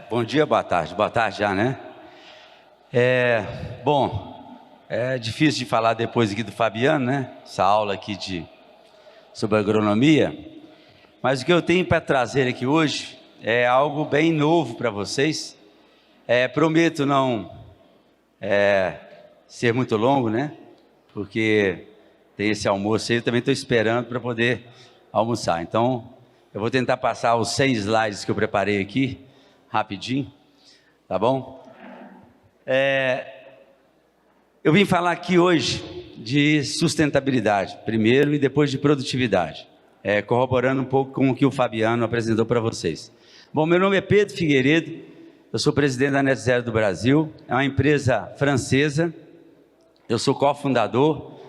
Bom dia, boa tarde já, né? É difícil de falar depois aqui do Fabiano, né? Essa aula aqui sobre agronomia, mas o que eu tenho para trazer aqui hoje é algo bem novo para vocês. Prometo não ser muito longo, né? Porque tem esse almoço aí, eu também estou esperando para poder almoçar. Então, eu vou tentar passar os 100 slides que eu preparei aqui, rapidinho, tá bom? Eu vim falar aqui hoje de sustentabilidade, primeiro, e depois de produtividade, corroborando um pouco com o que o Fabiano apresentou para vocês. Bom, meu nome é Pedro Figueiredo, eu sou presidente da Net Zero do Brasil, é uma empresa francesa, eu sou cofundador,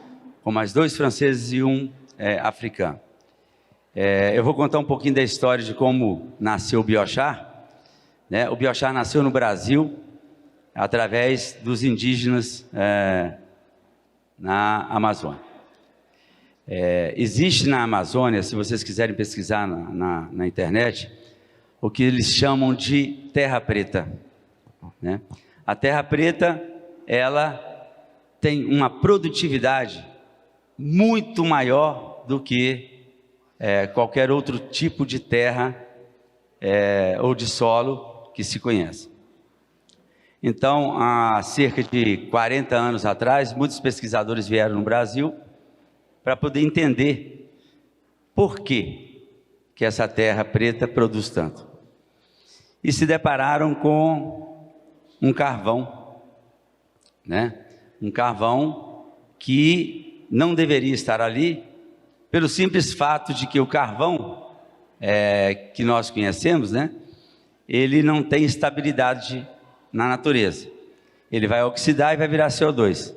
com mais 2 franceses e um africano. Eu vou contar um pouquinho da história de como nasceu o Biochar, né? O Biochar nasceu no Brasil, através dos indígenas na Amazônia. Existe na Amazônia, se vocês quiserem pesquisar na internet, o que eles chamam de terra preta, né? A terra preta, ela tem uma produtividade muito maior do que qualquer outro tipo de terra ou de solo que se conhece. Então, há cerca de 40 anos atrás, muitos pesquisadores vieram no Brasil para poder entender por que essa terra preta produz tanto. E se depararam com um carvão, né? Um carvão que não deveria estar ali, pelo simples fato de que o carvão que nós conhecemos, né? Ele não tem estabilidade na natureza, ele vai oxidar e vai virar CO2.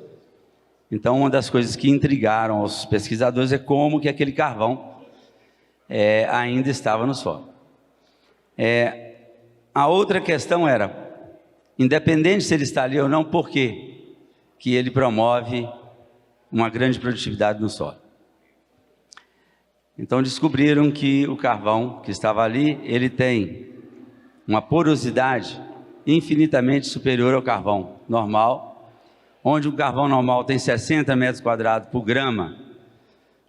Então, uma das coisas que intrigaram aos pesquisadores é como que aquele carvão ainda estava no solo. A outra questão era, independente se ele está ali ou não, por que ele promove uma grande produtividade no solo? Então, descobriram que o carvão que estava ali, ele tem uma porosidade infinitamente superior ao carvão normal, onde o carvão normal tem 60 metros quadrados por grama,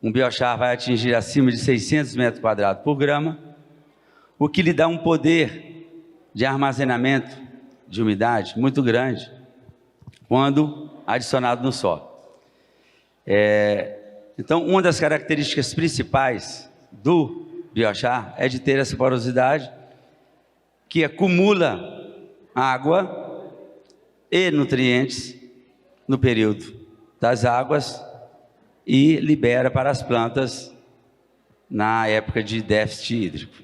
um biochar vai atingir acima de 600 metros quadrados por grama, o que lhe dá um poder de armazenamento de umidade muito grande, quando adicionado no solo. Então, uma das características principais do biochar é de ter essa porosidade, que acumula água e nutrientes no período das águas e libera para as plantas na época de déficit hídrico.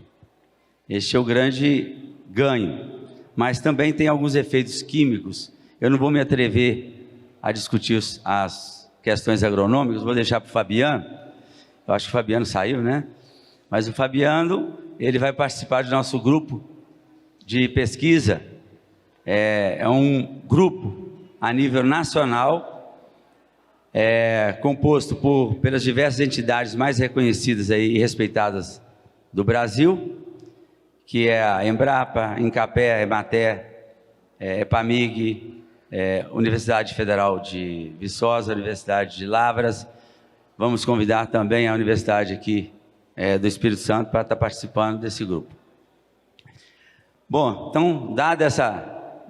Este é o grande ganho, mas também tem alguns efeitos químicos. Eu não vou me atrever a discutir as questões agronômicas, vou deixar para o Fabiano. Eu acho que o Fabiano saiu, né? Mas o Fabiano, ele vai participar do nosso grupo de pesquisa. É um grupo a nível nacional, composto pelas diversas entidades mais reconhecidas e respeitadas do Brasil, que é a Embrapa, Incapé, Emater, Epamig, Universidade Federal de Viçosa, Universidade de Lavras. Vamos convidar também a Universidade aqui do Espírito Santo para estar participando desse grupo. Bom, então, dado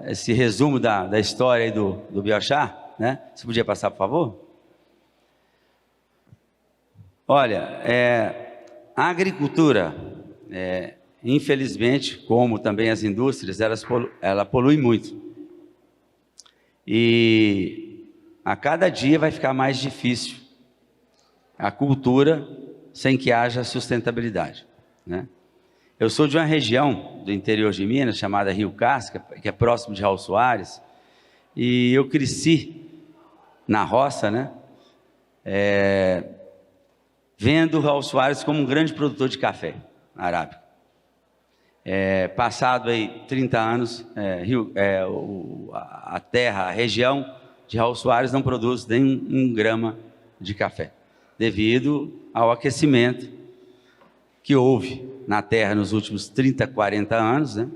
esse resumo da história aí do biochar, né? Você podia passar, por favor? Olha, a agricultura, infelizmente, como também as indústrias, ela polui muito. E a cada dia vai ficar mais difícil a cultura sem que haja sustentabilidade, né? Eu sou de uma região do interior de Minas, chamada Rio Casca, que é próximo de Raul Soares, e eu cresci na roça, né? Vendo Raul Soares como um grande produtor de café arábica. Passado aí 30 anos, a região de Raul Soares não produz nem um grama de café, devido ao aquecimento que houve na terra nos últimos 30, 40 anos, né?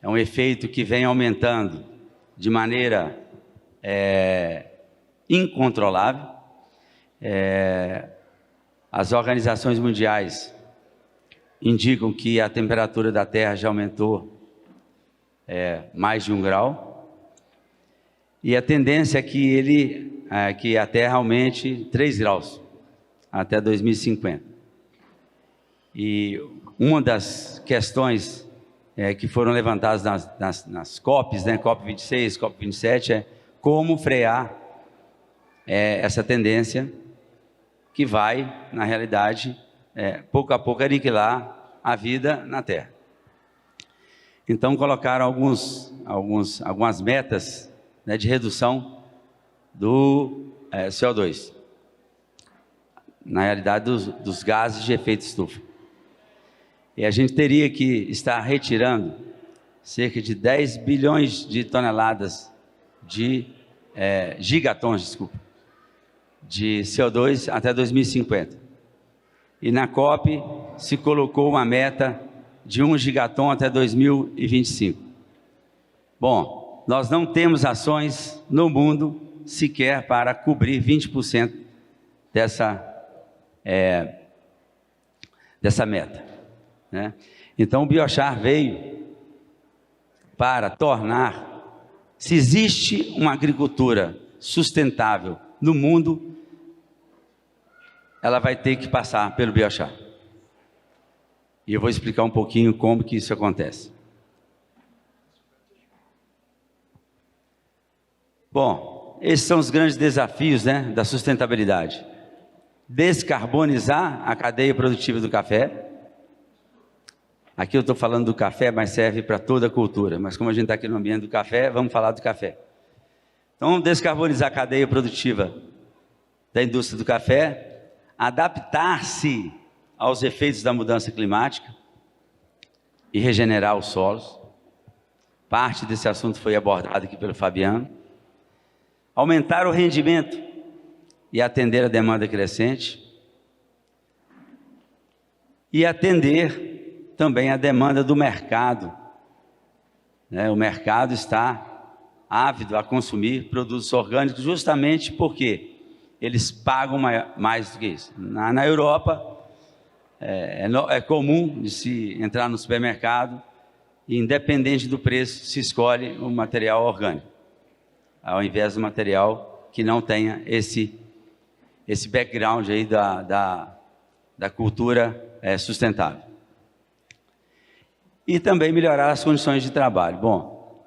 é um efeito que vem aumentando de maneira incontrolável. As organizações mundiais indicam que a temperatura da Terra já aumentou mais de 1 grau, e a tendência é que a Terra aumente 3 graus até 2050. E uma das questões que foram levantadas nas COPs, né, COP26, COP27, é como frear essa tendência que vai, na realidade, pouco a pouco aniquilar a vida na Terra. Então colocaram algumas metas, né, de redução do CO2, na realidade dos gases de efeito estufa. E a gente teria que estar retirando cerca de 10 bilhões de toneladas gigatons, desculpa, de CO2 até 2050. E na COP se colocou uma meta de 1 gigaton até 2025. Bom, nós não temos ações no mundo sequer para cobrir 20% dessa meta, né? Então o Biochar veio para tornar, se existe uma agricultura sustentável no mundo, ela vai ter que passar pelo Biochar. E eu vou explicar um pouquinho como que isso acontece. Bom, esses são os grandes desafios, né, da sustentabilidade. Descarbonizar a cadeia produtiva do café. Aqui eu estou falando do café, mas serve para toda a cultura. Mas como a gente está aqui no ambiente do café, vamos falar do café. Então, descarbonizar a cadeia produtiva da indústria do café, adaptar-se aos efeitos da mudança climática e regenerar os solos. Parte desse assunto foi abordado aqui pelo Fabiano. Aumentar o rendimento e atender a demanda crescente. E atender também a demanda do mercado, né? O mercado está ávido a consumir produtos orgânicos justamente porque eles pagam mais do que isso. Na Europa, é comum de se entrar no supermercado e, independente do preço, se escolhe o material orgânico, ao invés do material que não tenha esse background aí da cultura sustentável. E também melhorar as condições de trabalho. Bom,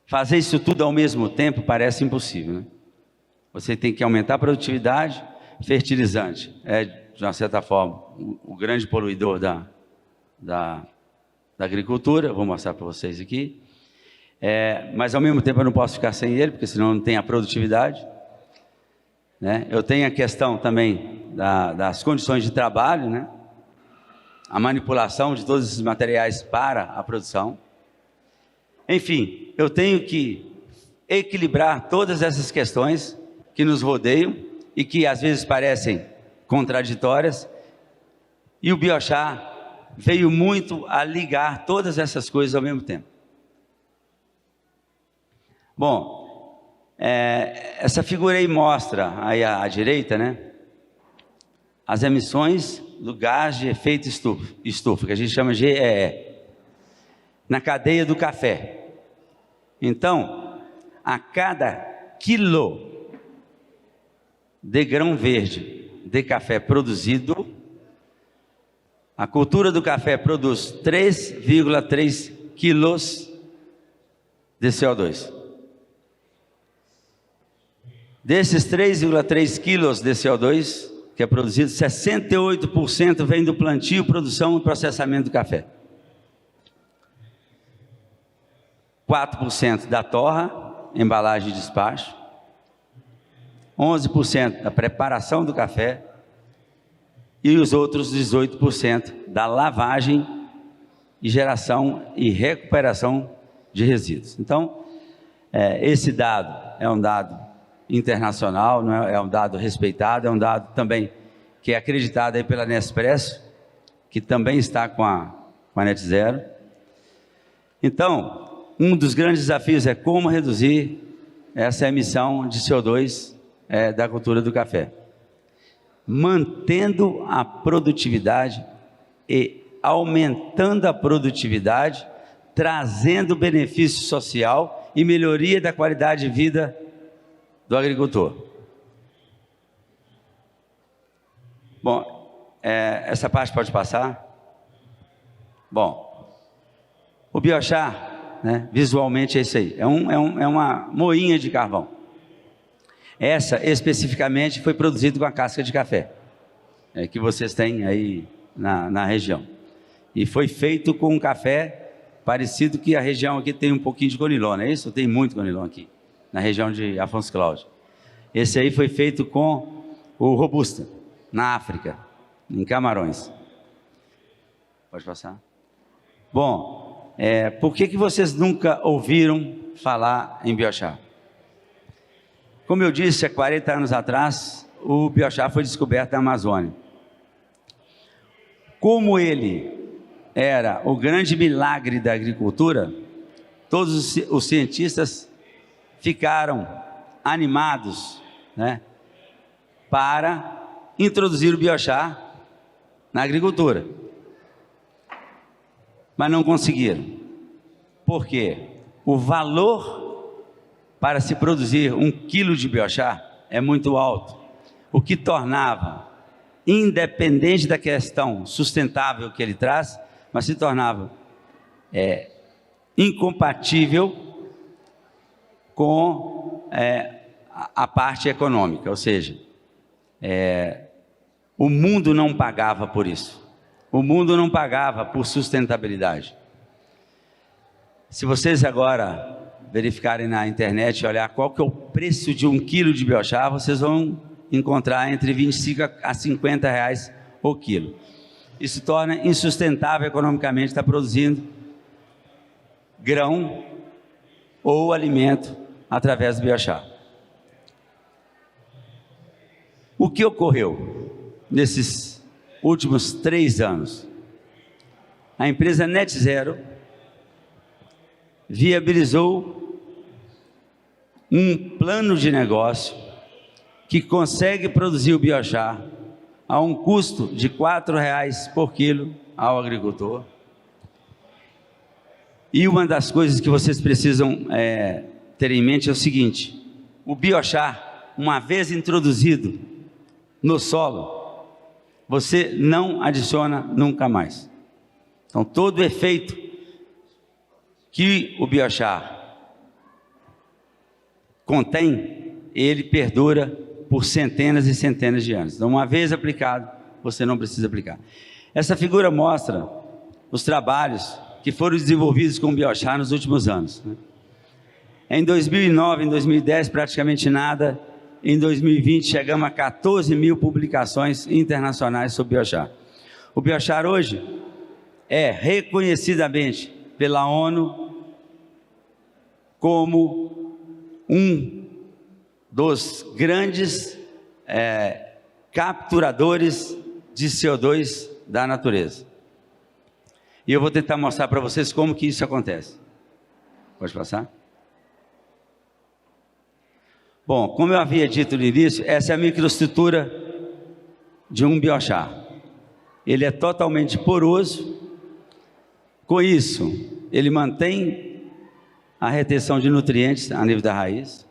fazer isso tudo ao mesmo tempo parece impossível, né? Você tem que aumentar a produtividade. Fertilizante de uma certa forma, o grande poluidor da agricultura. Vou mostrar para vocês aqui. Mas ao mesmo tempo eu não posso ficar sem ele, porque senão não tem a produtividade, né? Eu tenho a questão também das condições de trabalho, né? A manipulação de todos esses materiais para a produção. Enfim, eu tenho que equilibrar todas essas questões que nos rodeiam e que às vezes parecem contraditórias, e o Biochar veio muito a ligar todas essas coisas ao mesmo tempo. Bom, essa figura aí mostra, aí à direita, né, as emissões do gás de efeito estufa, que a gente chama de GEE, na cadeia do café. Então, a cada quilo de grão verde de café produzido, a cultura do café produz 3,3 quilos de CO2. Desses 3,3 quilos de CO2 que é produzido, 68% vem do plantio, produção e processamento do café. 4% da torra, embalagem e despacho. 11% da preparação do café. E os outros 18% da lavagem e geração e recuperação de resíduos. Então, esse dado é um dado internacional, não é um dado respeitado, é um dado também que é acreditado aí pela Nespresso, que também está com a Net Zero. Então, um dos grandes desafios é como reduzir essa emissão de CO2 da cultura do café, mantendo a produtividade e aumentando a produtividade, trazendo benefício social e melhoria da qualidade de vida do agricultor. Bom, essa parte pode passar? Bom, o biochar, né, visualmente é isso aí, é uma moinha de carvão. Essa especificamente foi produzida com a casca de café, que vocês têm aí na região. E foi feito com um café parecido que a região aqui tem um pouquinho de conilon, não é isso? Tem muito conilon aqui, na região de Afonso Cláudio. Esse aí foi feito com o Robusta, na África, em Camarões. Pode passar? Bom, por que vocês nunca ouviram falar em biochar? Como eu disse, há 40 anos atrás, o biochar foi descoberto na Amazônia. Como ele era o grande milagre da agricultura, todos os cientistas ficaram animados, né, para introduzir o biochar na agricultura. Mas não conseguiram. Por quê? O valor para se produzir 1 quilo de biochar é muito alto, o que tornava, independente da questão sustentável que ele traz, mas se tornava incompatível com a parte econômica, ou seja, o mundo não pagava por isso, o mundo não pagava por sustentabilidade. Se vocês agora verificarem na internet e olhar qual que é o preço de 1 quilo de biochar, vocês vão encontrar entre 25 a 50 reais o quilo. Isso torna insustentável economicamente estar produzindo grão ou alimento através do biochar. O que ocorreu nesses últimos 3 anos? A empresa Net Zero viabilizou um plano de negócio que consegue produzir o biochar a um custo de R$ 4,00 por quilo ao agricultor. E uma das coisas que vocês precisam ter em mente é o seguinte: o biochar, uma vez introduzido no solo, você não adiciona nunca mais. Então, todo o efeito que o biochar contém, ele perdura por centenas e centenas de anos. Então, uma vez aplicado, você não precisa aplicar. Essa figura mostra os trabalhos que foram desenvolvidos com o biochar nos últimos anos, né? Em 2009, em 2010, praticamente nada. Em 2020, chegamos a 14 mil publicações internacionais sobre biochar. O biochar hoje é reconhecidamente pela ONU como um dos grandes capturadores de CO2 da natureza. E eu vou tentar mostrar para vocês como que isso acontece. Pode passar? Bom, como eu havia dito no início, essa é a microestrutura de um biochar. Ele é totalmente poroso. Com isso, ele mantém a retenção de nutrientes a nível da raiz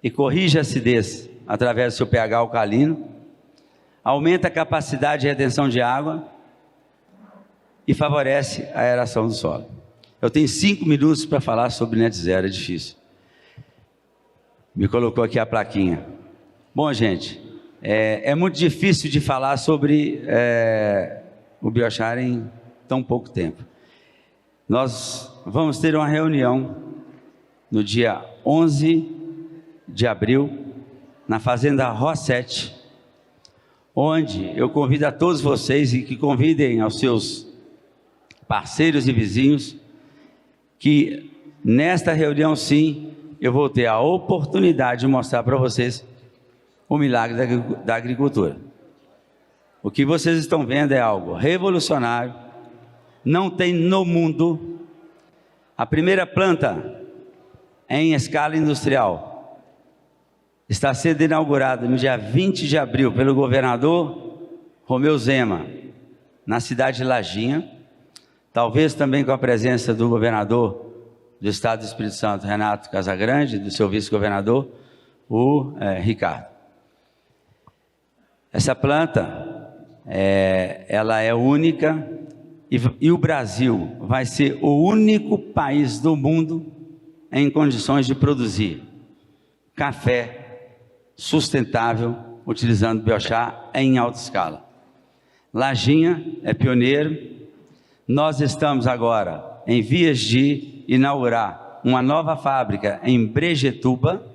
e corrige a acidez através do seu pH alcalino, aumenta a capacidade de retenção de água e favorece a aeração do solo. Eu tenho 5 minutos para falar sobre Net Zero, é difícil. Me colocou aqui a plaquinha. Bom, gente, é muito difícil de falar sobre o biochar em tão pouco tempo. Nós vamos ter uma reunião no dia 11 de abril, na Fazenda Rosset, onde eu convido a todos vocês e que convidem aos seus parceiros e vizinhos, que nesta reunião sim, eu vou ter a oportunidade de mostrar para vocês o milagre da agricultura. O que vocês estão vendo é algo revolucionário, não tem no mundo, A primeira planta em escala industrial está sendo inaugurada no dia 20 de abril pelo governador Romeu Zema, na cidade de Lajinha, talvez também com a presença do governador do estado do Espírito Santo, Renato Casagrande, do seu vice-governador, o Ricardo. Essa planta, ela é única e o Brasil vai ser o único país do mundo em condições de produzir café sustentável utilizando biochar em alta escala. Lajinha é pioneiro. Nós estamos agora em vias de inaugurar uma nova fábrica em Brejetuba.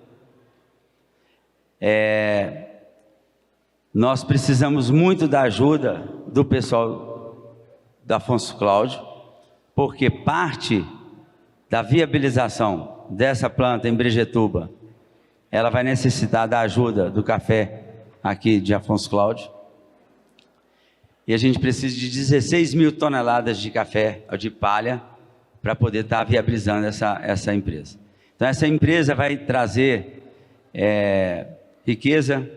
Nós precisamos muito da ajuda do pessoal da Afonso Cláudio, porque parte da viabilização dessa planta em Brejetuba, ela vai necessitar da ajuda do café aqui de Afonso Cláudio. E a gente precisa de 16 mil toneladas de café, de palha, para poder estar viabilizando essa empresa. Então, essa empresa vai trazer riqueza,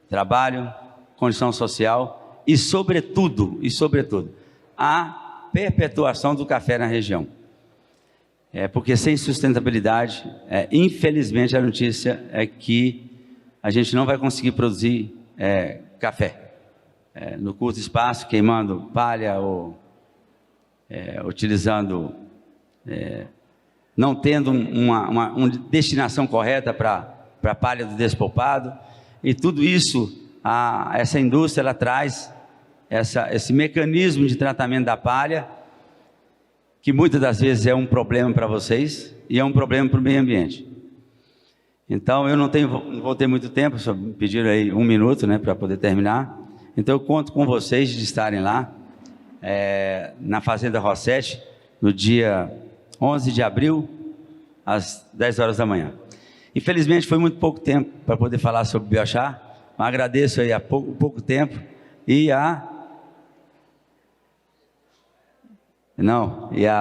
trabalho, condição social e, sobretudo, a perpetuação do café na região. Porque sem sustentabilidade, infelizmente, a notícia é que a gente não vai conseguir produzir café no curto espaço, queimando palha ou utilizando, não tendo uma destinação correta para a palha do despolpado. E tudo isso, essa indústria, ela traz esse mecanismo de tratamento da palha, que muitas das vezes é um problema para vocês e é um problema para o meio ambiente. Então, eu não vou ter muito tempo, só me pediram aí 1 minuto, né, para poder terminar. Então, eu conto com vocês de estarem lá, na Fazenda Rossetti, no dia 11 de abril, às 10 horas da manhã. Infelizmente, foi muito pouco tempo para poder falar sobre biochar, mas agradeço aí pouco tempo e a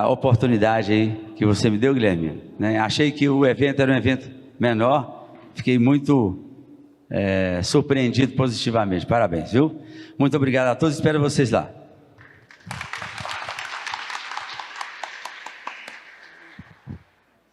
oportunidade aí que você me deu, Guilherme, né? Achei que o evento era um evento menor, fiquei muito surpreendido positivamente. Parabéns, viu? Muito obrigado a todos, espero vocês lá.